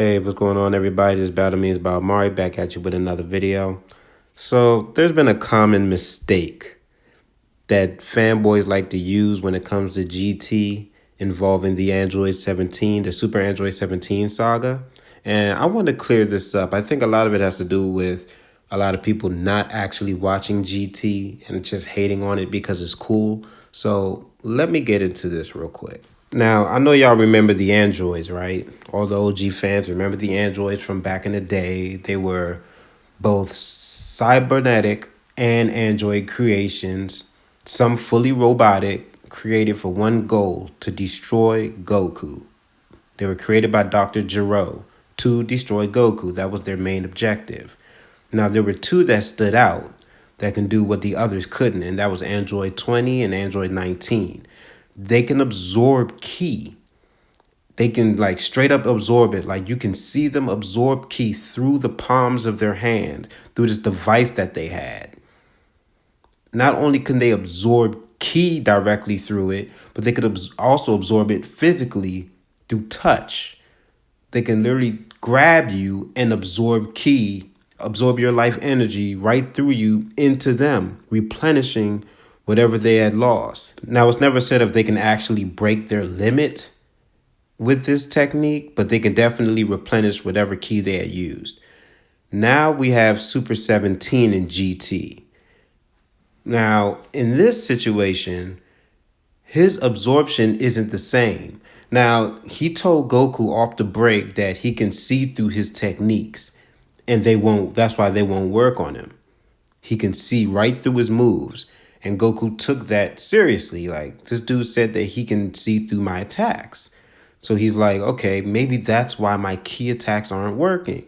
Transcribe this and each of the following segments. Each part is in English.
Hey, what's going on, everybody? This Battle Means by Amari back at you with another video. So, there's been a common mistake that fanboys like to use when it comes to GT involving the Android 17, the Super Android 17 saga. And I want to clear this up. I think a lot of it has to do with a lot of people not actually watching GT and just hating on it because it's cool. So, let me get into this real quick. Now, I know y'all remember the androids, right? All the OG fans remember the androids from back in the day. They were both cybernetic and android creations, some fully robotic, created for one goal: to destroy Goku. They were created by Dr. Gero to destroy Goku. That was their main objective. Now, there were two that stood out that can do what the others couldn't, and that was Android 20 and Android 19. They can absorb ki. They can like straight up absorb it. Like you can see them absorb ki through the palms of their hand, through this device that they had. Not only can they absorb ki directly through it, but they could also absorb it physically through touch. They can literally grab you and absorb ki, absorb your life energy right through you into them, replenishing whatever they had lost. Now, it's never said if they can actually break their limit with this technique, but they can definitely replenish whatever ki they had used. Now we have Super 17 and GT. Now, in this situation, his absorption isn't the same. Now, he told Goku off the break that he can see through his techniques, and that's why they won't work on him. He can see right through his moves. And Goku took that seriously. Like, this dude said that he can see through my attacks. So he's like, okay, maybe that's why my ki attacks aren't working.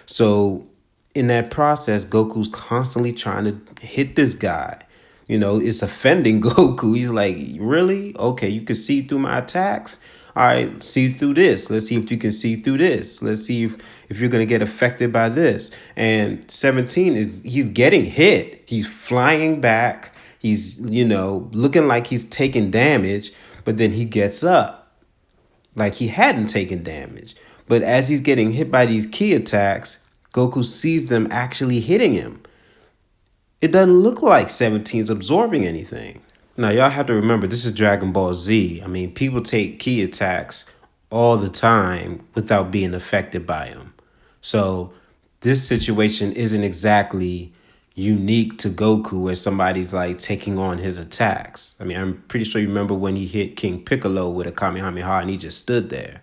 So in that process, Goku's constantly trying to hit this guy. You know, it's offending Goku. He's like, really? Okay, you can see through my attacks? All right, see through this. Let's see if you can see through this. Let's see if you're going to get affected by this. And 17 he's getting hit. He's flying back. He's, looking like he's taking damage, but then he gets up like he hadn't taken damage. But as he's getting hit by these ki attacks, Goku sees them actually hitting him. It doesn't look like 17's absorbing anything. Now, y'all have to remember, this is Dragon Ball Z. I mean, people take ki attacks all the time without being affected by them. So this situation isn't exactly unique to Goku where somebody's like taking on his attacks. I mean, I'm pretty sure you remember when he hit King Piccolo with a Kamehameha and he just stood there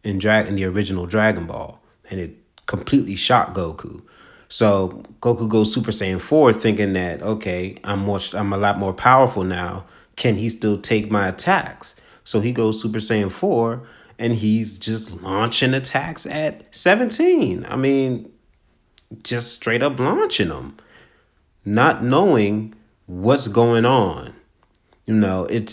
in the original Dragon Ball, and it completely shocked Goku. So Goku goes Super Saiyan 4 thinking that, okay, I'm a lot more powerful now. Can he still take my attacks? So he goes Super Saiyan 4 and he's just launching attacks at 17. I mean, just straight up launching them, not knowing what's going on. It's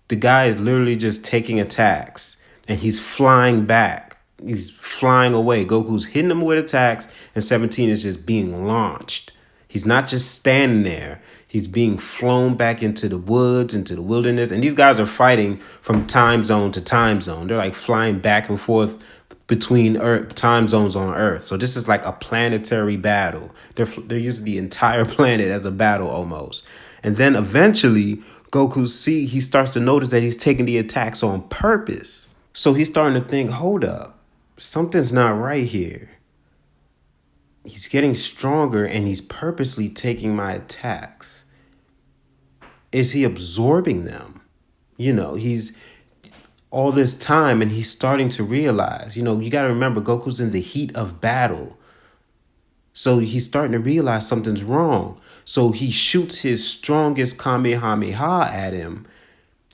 the guy is literally just taking attacks and he's flying back. He's flying away. Goku's hitting him with attacks, and 17 is just being launched. He's not just standing there. He's being flown back into the woods, into the wilderness. And these guys are fighting from time zone to time zone. They're like flying back and forth between time zones on Earth. So this is like a planetary battle. They're using the entire planet as a battle almost. And then eventually, he starts to notice that he's taking the attacks on purpose. So he's starting to think, hold up. Something's not right here. He's getting stronger and he's purposely taking my attacks. Is he absorbing them? He's all this time and he's starting to realize, you got to remember Goku's in the heat of battle. So he's starting to realize something's wrong. So he shoots his strongest Kamehameha at him.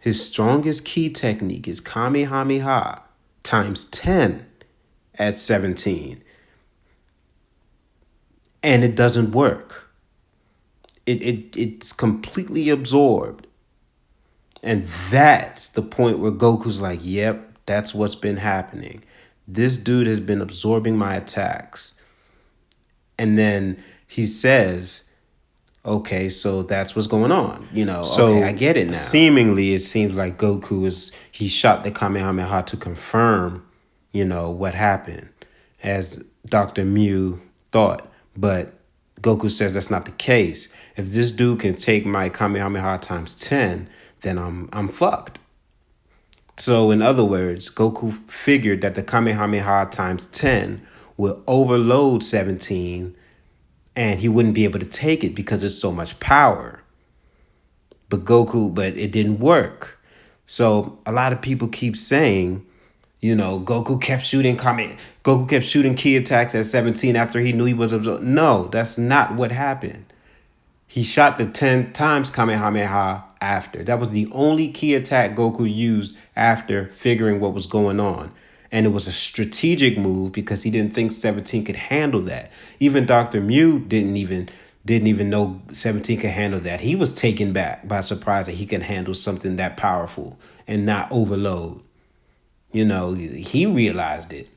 His strongest ki technique is Kamehameha times 10. At 17, and it doesn't work. It's completely absorbed, and that's the point where Goku's like, yep, that's what's been happening. This dude has been absorbing my attacks. And then he says, okay, so that's what's going on. So okay, I get it now. Seemingly, it seems like he shot the Kamehameha to confirm what happened, as Dr. Mew thought. But Goku says that's not the case. If this dude can take my Kamehameha times 10, then I'm fucked. So in other words, Goku figured that the Kamehameha times 10 will overload 17 and he wouldn't be able to take it because there's so much power. But it didn't work. So a lot of people keep saying, Goku kept shooting key attacks at 17 after he knew he was absorbed. No, that's not what happened. He shot the 10 times Kamehameha after. That was the only key attack Goku used after figuring what was going on. And it was a strategic move because he didn't think 17 could handle that. Even Dr. Mew didn't even know 17 could handle that. He was taken back by surprise that he could handle something that powerful and not overload. He realized it.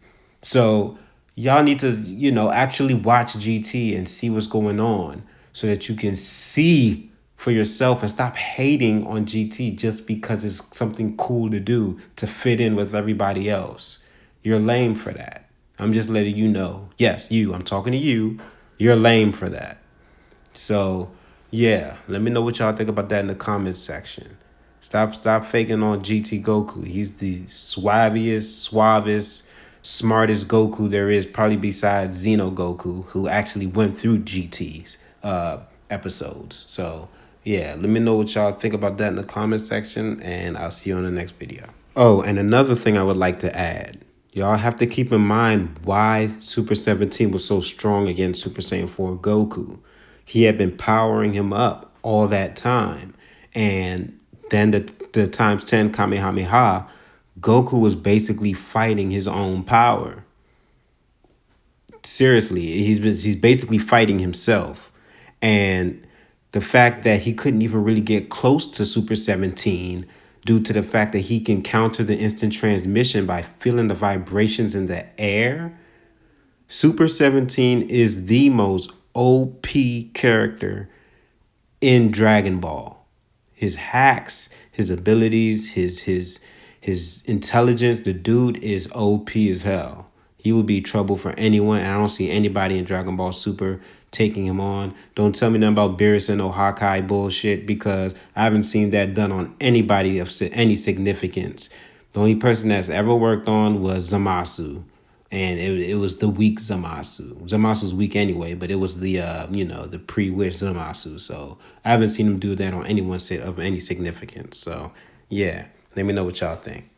So y'all need to, actually watch GT and see what's going on so that you can see for yourself and stop hating on GT just because it's something cool to do to fit in with everybody else. You're lame for that. I'm just letting you know. Yes, I'm talking to you. You're lame for that. So, yeah, let me know what y'all think about that in the comments section. Stop faking on GT Goku. He's the suavest, smartest Goku there is, probably besides Xeno Goku, who actually went through GT's episodes. So, yeah, let me know what y'all think about that in the comments section, and I'll see you on the next video. Oh, and another thing I would like to add. Y'all have to keep in mind why Super 17 was so strong against Super Saiyan 4 Goku. He had been powering him up all that time. And then the times 10 Kamehameha, Goku was basically fighting his own power. Seriously, he's basically fighting himself. And the fact that he couldn't even really get close to Super 17 due to the fact that he can counter the instant transmission by feeling the vibrations in the air. Super 17 is the most OP character in Dragon Ball. His hacks, his abilities, his intelligence, the dude is OP as hell. He would be trouble for anyone. I don't see anybody in Dragon Ball Super taking him on. Don't tell me nothing about Beerus and Ohakai bullshit because I haven't seen that done on anybody of any significance. The only person that's ever worked on was Zamasu. And it was the weak Zamasu. Zamasu's weak anyway, but it was the the pre-wish Zamasu. So I haven't seen him do that on anyone of any significance. So yeah, let me know what y'all think.